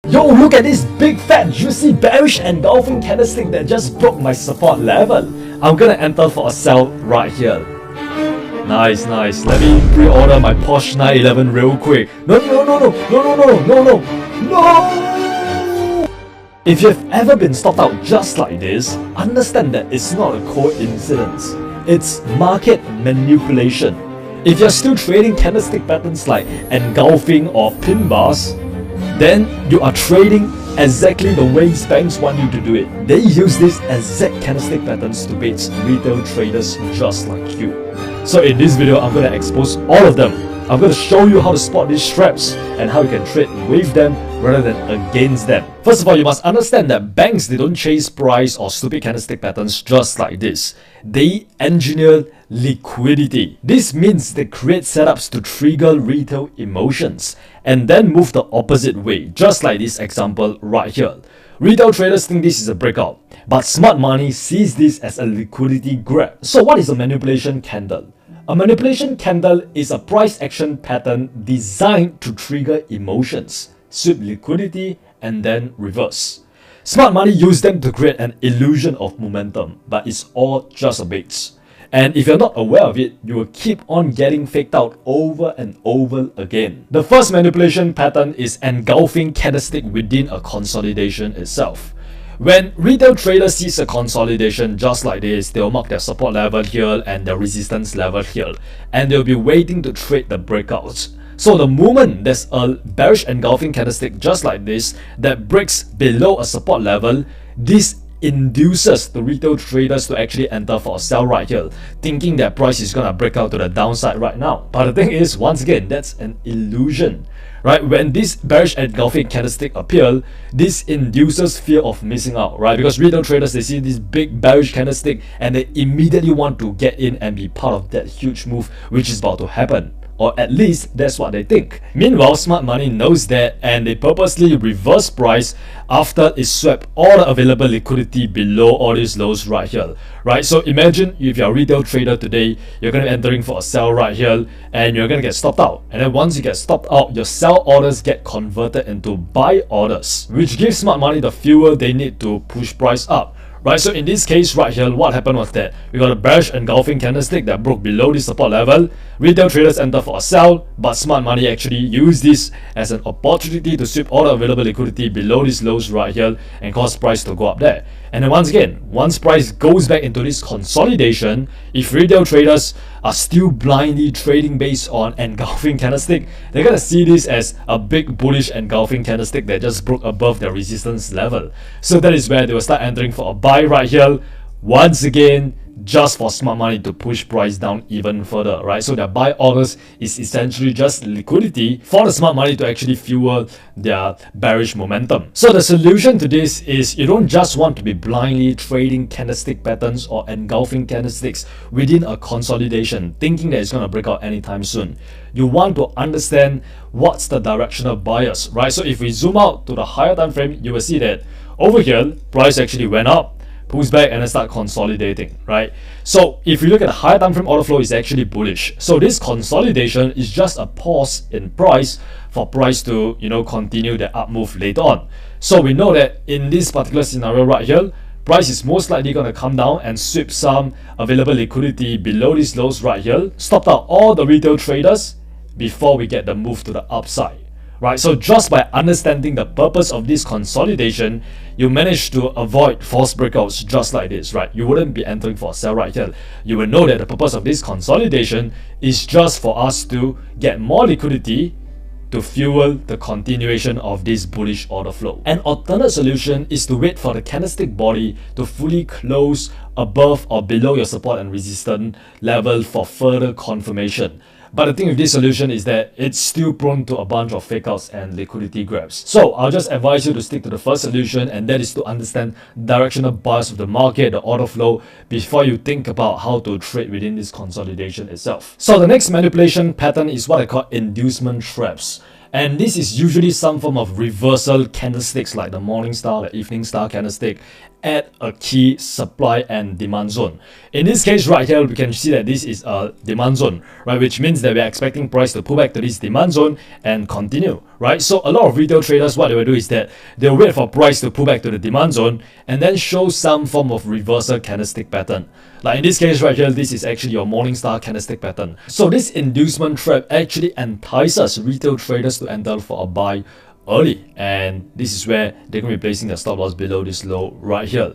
Yo, look at this big fat juicy bearish engulfing candlestick that just broke my support level. I'm gonna enter for a sell right here. Nice. Let me pre-order my Porsche 911 real quick. No. If you've ever been stopped out just like this, understand that it's not a coincidence. It's market manipulation. If you're still trading candlestick patterns like engulfing or pin bars, then you are trading exactly the way banks want you to do it. They use these exact candlestick patterns to bait retail traders just like you. So in this video, I'm going to expose all of them. I'm going to show you how to spot these traps and how you can trade with them rather than against them. First of all, you must understand that banks, they don't chase price or stupid candlestick patterns just like this. They engineer liquidity. This means they create setups to trigger retail emotions and then move the opposite way, just like this example right here. Retail traders think this is a breakout, but smart money sees this as a liquidity grab. So what is a manipulation candle? A manipulation candle is a price action pattern designed to trigger emotions, sweep liquidity, and then reverse. Smart money use them to create an illusion of momentum, but it's all just a bait. And if you're not aware of it, you will keep on getting faked out over and over again. The first manipulation pattern is engulfing candlestick within a consolidation itself. When retail traders sees a consolidation just like this, they'll mark their support level here and their resistance level here, and they'll be waiting to trade the breakouts. So the moment there's a bearish engulfing candlestick just like this that breaks below a support level, this induces the retail traders to actually enter for a sell right here, thinking that price is gonna break out to the downside right now. But the thing is, once again, that's an illusion. Right, when this bearish engulfing candlestick appear, this induces fear of missing out, right? Because retail traders, they see this big bearish candlestick and they immediately want to get in and be part of that huge move which is about to happen. Or at least that's what they think. Meanwhile, smart money knows that and they purposely reverse price after it swept all the available liquidity below all these lows right here. Right? So imagine if you're a retail trader today, you're going to be entering for a sell right here and you're going to get stopped out. And then once you get stopped out, your sell orders get converted into buy orders, which gives smart money the fuel they need to push price up. Right, so in this case right here, what happened was that we got a bearish engulfing candlestick that broke below the support level. Retail traders enter for a sell, but smart money actually use this as an opportunity to sweep all the available liquidity below these lows right here and cause price to go up there. And then once again, once price goes back into this consolidation, if retail traders are still blindly trading based on engulfing candlestick, they're gonna see this as a big bullish engulfing candlestick that just broke above their resistance level. So that is where they will start entering for a buy right here, once again, just for smart money to push price down even further, right? So their buy orders is essentially just liquidity for the smart money to actually fuel their bearish momentum. So the solution to this is you don't just want to be blindly trading candlestick patterns or engulfing candlesticks within a consolidation, thinking that it's going to break out anytime soon. You want to understand what's the directional bias, right? So if we zoom out to the higher time frame, you will see that over here, price actually went up, pulls back and then start consolidating, right? So if you look at the higher time frame order flow, is actually bullish. So this consolidation is just a pause in price for price to, continue the up move later on. So we know that in this particular scenario right here, price is most likely going to come down and sweep some available liquidity below these lows right here, stopped out all the retail traders before we get the move to the upside. Right, so just by understanding the purpose of this consolidation, you manage to avoid false breakouts just like this, right? You wouldn't be entering for a sell right here. You will know that the purpose of this consolidation is just for us to get more liquidity to fuel the continuation of this bullish order flow. An alternate solution is to wait for the candlestick body to fully close above or below your support and resistance level for further confirmation. But the thing with this solution is that it's still prone to a bunch of fakeouts and liquidity grabs. So I'll just advise you to stick to the first solution, and that is to understand directional bias of the market, the order flow, before you think about how to trade within this consolidation itself. So the next manipulation pattern is what I call inducement traps. And this is usually some form of reversal candlesticks like the morning star, the evening star candlestick at a key supply and demand zone. In this case right here, we can see that this is a demand zone, right? Which means that we're expecting price to pull back to this demand zone and continue, right? So a lot of retail traders, what they will do is that they'll wait for price to pull back to the demand zone and then show some form of reversal candlestick pattern. Like in this case right here, this is actually your Morningstar candlestick pattern. So this inducement trap actually entices retail traders to enter for a buy early, and this is where they're going to be placing their stop loss below this low right here.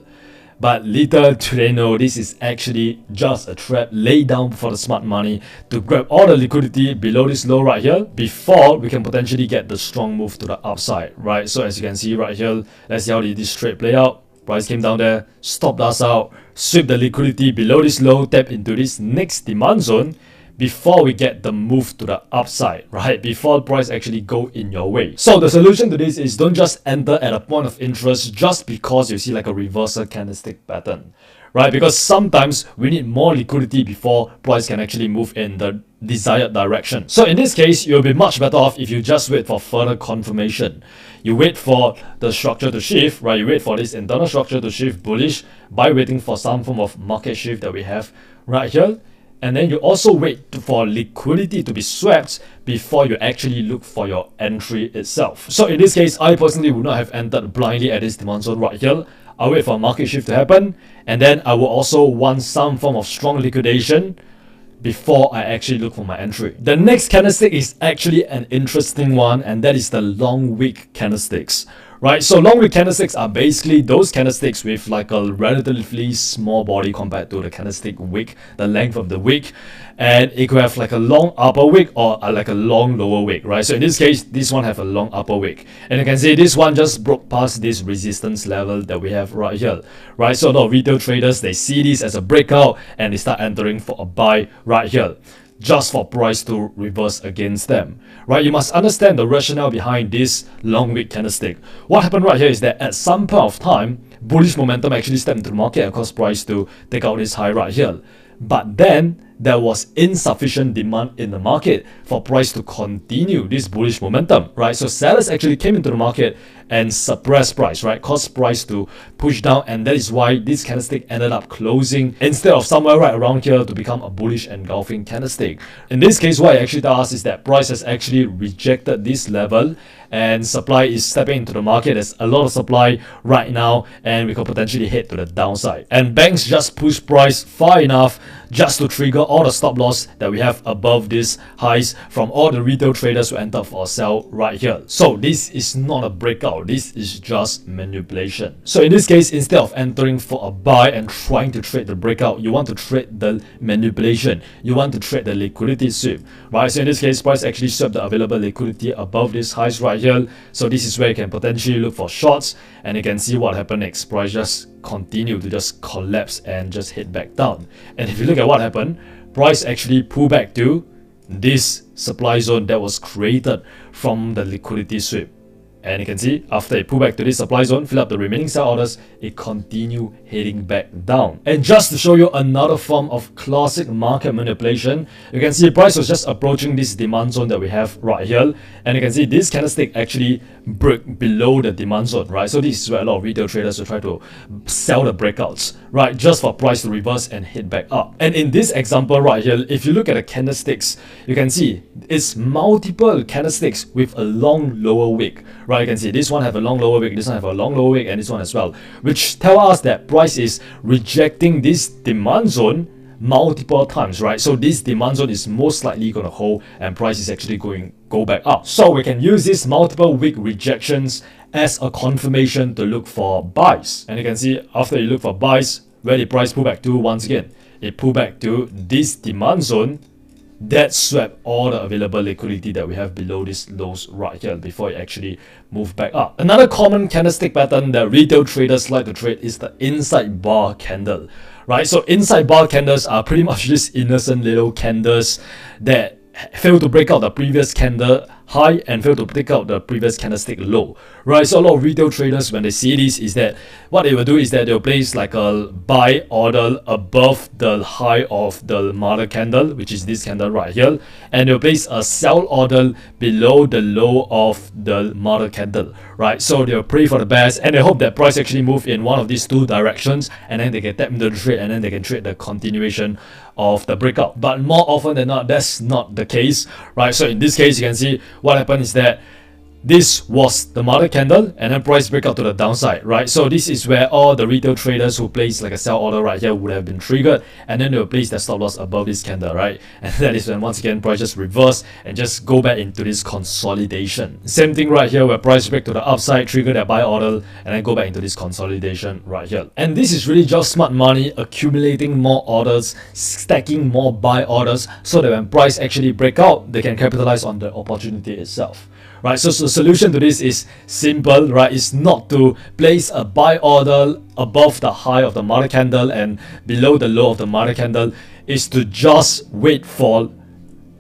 But little do they know, this is actually just a trap laid down for the smart money to grab all the liquidity below this low right here before we can potentially get the strong move to the upside, right? So as you can see right here, let's see how this trade play out. Price came down there, stopped us out, sweep the liquidity below this low, tap into this next demand zone before we get the move to the upside, right? Before price actually go in your way. So the solution to this is don't just enter at a point of interest just because you see like a reversal candlestick pattern, right? Because sometimes we need more liquidity before price can actually move in the desired direction. So in this case, you'll be much better off if you just wait for further confirmation. You wait for the structure to shift, right? You wait for this internal structure to shift bullish by waiting for some form of market shift that we have right here. And then you also wait for liquidity to be swept before you actually look for your entry itself. So in this case, I personally would not have entered blindly at this demand zone right here. I'll wait for a market shift to happen, and then I will also want some form of strong liquidation before I actually look for my entry. The next candlestick is actually an interesting one, and that is the long wick candlesticks. Right, so long wick candlesticks are basically those candlesticks with like a relatively small body compared to the candlestick wick, the length of the wick, and it could have like a long upper wick or like a long lower wick, right? So in this case, this one have a long upper wick, and you can see this one just broke past this resistance level that we have right here, right? So a lot of retail traders, they see this as a breakout and they start entering for a buy right here, just for price to reverse against them, right? You must understand the rationale behind this long wick candlestick. What happened right here is that at some point of time, bullish momentum actually stepped into the market and caused price to take out this high right here. But then there was insufficient demand in the market for price to continue this bullish momentum, right? So sellers actually came into the market and suppressed price, right? Caused price to push down, and that is why this candlestick ended up closing instead of somewhere right around here to become a bullish engulfing candlestick. In this case, what it actually tells us is that price has actually rejected this level and supply is stepping into the market. There's a lot of supply right now and we could potentially head to the downside. And banks just push price far enough just to trigger all the stop loss that we have above these highs from all the retail traders who entered for a sell right here. So this is not a breakout, this is just manipulation. So in this case, instead of entering for a buy and trying to trade the breakout, you want to trade the manipulation, you want to trade the liquidity sweep, right? So in this case, price actually swept the available liquidity above these highs right here. So this is where you can potentially look for shorts, and you can see what happened next. Price just continue to just collapse and just hit back down. And if you look at what happened, price actually pulled back to this supply zone that was created from the liquidity sweep. And you can see after it pulled back to this supply zone, fill up the remaining sell orders, it continued heading back down. And just to show you another form of classic market manipulation, you can see price was just approaching this demand zone that we have right here, and you can see this candlestick actually broke below the demand zone, right? So this is where a lot of retail traders will try to sell the breakouts, right, just for price to reverse and hit back up. And in this example right here, if you look at the candlesticks, you can see it's multiple candlesticks with a long lower wick, right? You can see this one have a long lower wick, this one have a long lower wick, and this one as well, which tell us that price is rejecting this demand zone multiple times, right? So this demand zone is most likely going to hold and price is actually go back up. So we can use these multiple wick rejections as a confirmation to look for buys. And you can see after you look for buys, where the price pull back to, once again, it pulled back to this demand zone that swept all the available liquidity that we have below these lows right here before it actually moved back up. Another common candlestick pattern that retail traders like to trade is the inside bar candle, right? So inside bar candles are pretty much just innocent little candles that fail to break out the previous candle high and fail to take out the previous candlestick low, right? So a lot of retail traders, when they see this, is that what they will do is that they'll place like a buy order above the high of the mother candle, which is this candle right here, and they'll place a sell order below the low of the mother candle, right? So they'll pray for the best and they hope that price actually move in one of these two directions, and then they can tap into the trade and then they can trade the continuation of the breakout. But more often than not, that's not the case, right? So in this case, you can see what happened is that this was the mother candle, and then price breakout to the downside, right? So this is where all the retail traders who place like a sell order right here would have been triggered, and then they will place their stop loss above this candle, right? And that is when once again price just reverse and just go back into this consolidation. Same thing right here where price break to the upside, trigger their buy order, and then go back into this consolidation right here. And this is really just smart money accumulating more orders, stacking more buy orders, so that when price actually break out, they can capitalize on the opportunity itself. Right, so the solution to this is simple, right? It's not to place a buy order above the high of the mother candle and below the low of the mother candle. Is to just wait for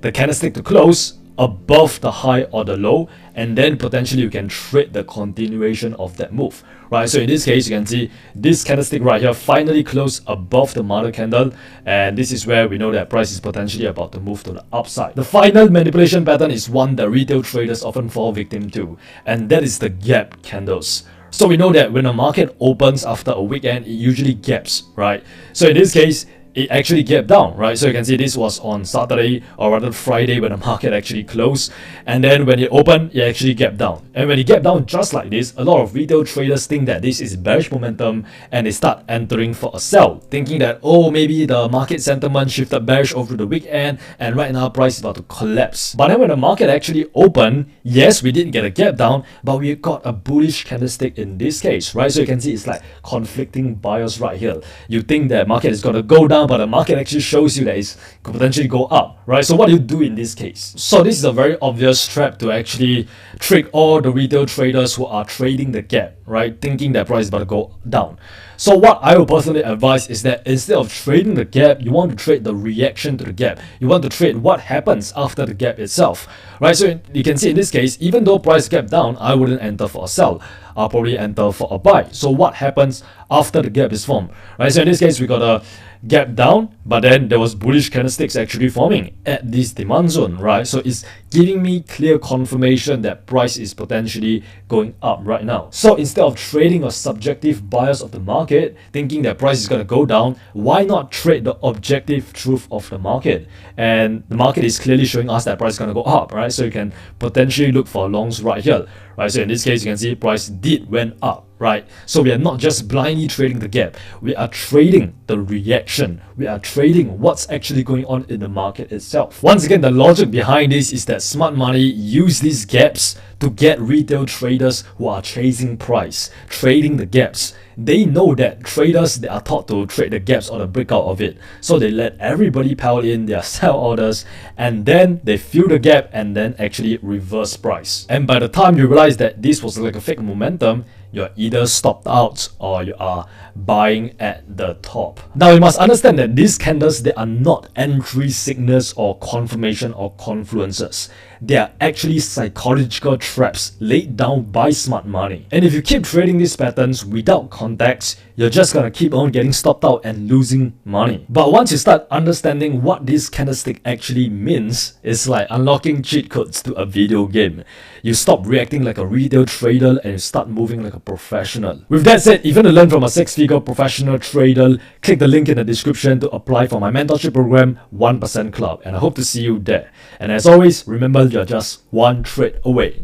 the candlestick to close above the high or the low, and then potentially you can trade the continuation of that move, right? So in this case, you can see this candlestick right here finally closed above the mother candle, and this is where we know that price is potentially about to move to the upside. The final manipulation pattern is one that retail traders often fall victim to, and that is the gap candles. So we know that when a market opens after a weekend, it usually gaps, right? So in this case, it actually gapped down, right? So you can see this was on Saturday, or rather Friday, when the market actually closed, and then when it opened, it actually gapped down. And when it gapped down just like this, a lot of retail traders think that this is bearish momentum, and they start entering for a sell, thinking that, oh, maybe the market sentiment shifted bearish over the weekend, and right now price is about to collapse. But then when the market actually opened, yes, we did get a gap down, but we got a bullish candlestick in this case, right? So you can see it's like conflicting buyers right here. You think that market is going to go down, but the market actually shows you that it could potentially go up, right? So what do you do in this case? So this is a very obvious trap to actually trick all the retail traders who are trading the gap, right? Thinking that price is about to go down. So what I would personally advise is that instead of trading the gap, you want to trade the reaction to the gap. You want to trade what happens after the gap itself, right? So you can see in this case, even though price gap down, I wouldn't enter for a sell. I'll probably enter for a buy. So what happens after the gap is formed, right? So in this case, we got a gap down, but then there was bullish candlesticks actually forming at this demand zone, right? So it's giving me clear confirmation that price is potentially going up right now. So instead of trading a subjective bias of the market, thinking that price is going to go down, why not trade the objective truth of the market? And the market is clearly showing us that price is going to go up, right? So you can potentially look for longs right here, right? So in this case, you can see price did went up, right? So we are not just blindly trading the gap, we are trading the reaction. We are trading what's actually going on in the market itself. Once again, the logic behind this is that smart money use these gaps to get retail traders who are chasing price, trading the gaps. They know that traders, they are taught to trade the gaps or the breakout of it. So they let everybody pile in their sell orders, and then they fill the gap and then actually reverse price. And by the time you realize that this was like a fake momentum, you're either stopped out or you are buying at the top. Now you must understand that these candles, they are not entry signals or confirmation or confluences. They are actually psychological traps laid down by smart money. And if you keep trading these patterns without context, you're just gonna keep on getting stopped out and losing money. But once you start understanding what this candlestick actually means, it's like unlocking cheat codes to a video game. You stop reacting like a retail trader and you start moving like a professional. With that said, if you want to learn from a six-figure professional trader, click the link in the description to apply for my mentorship program, 1% Club, and I hope to see you there. And as always, remember, you're just one trade away.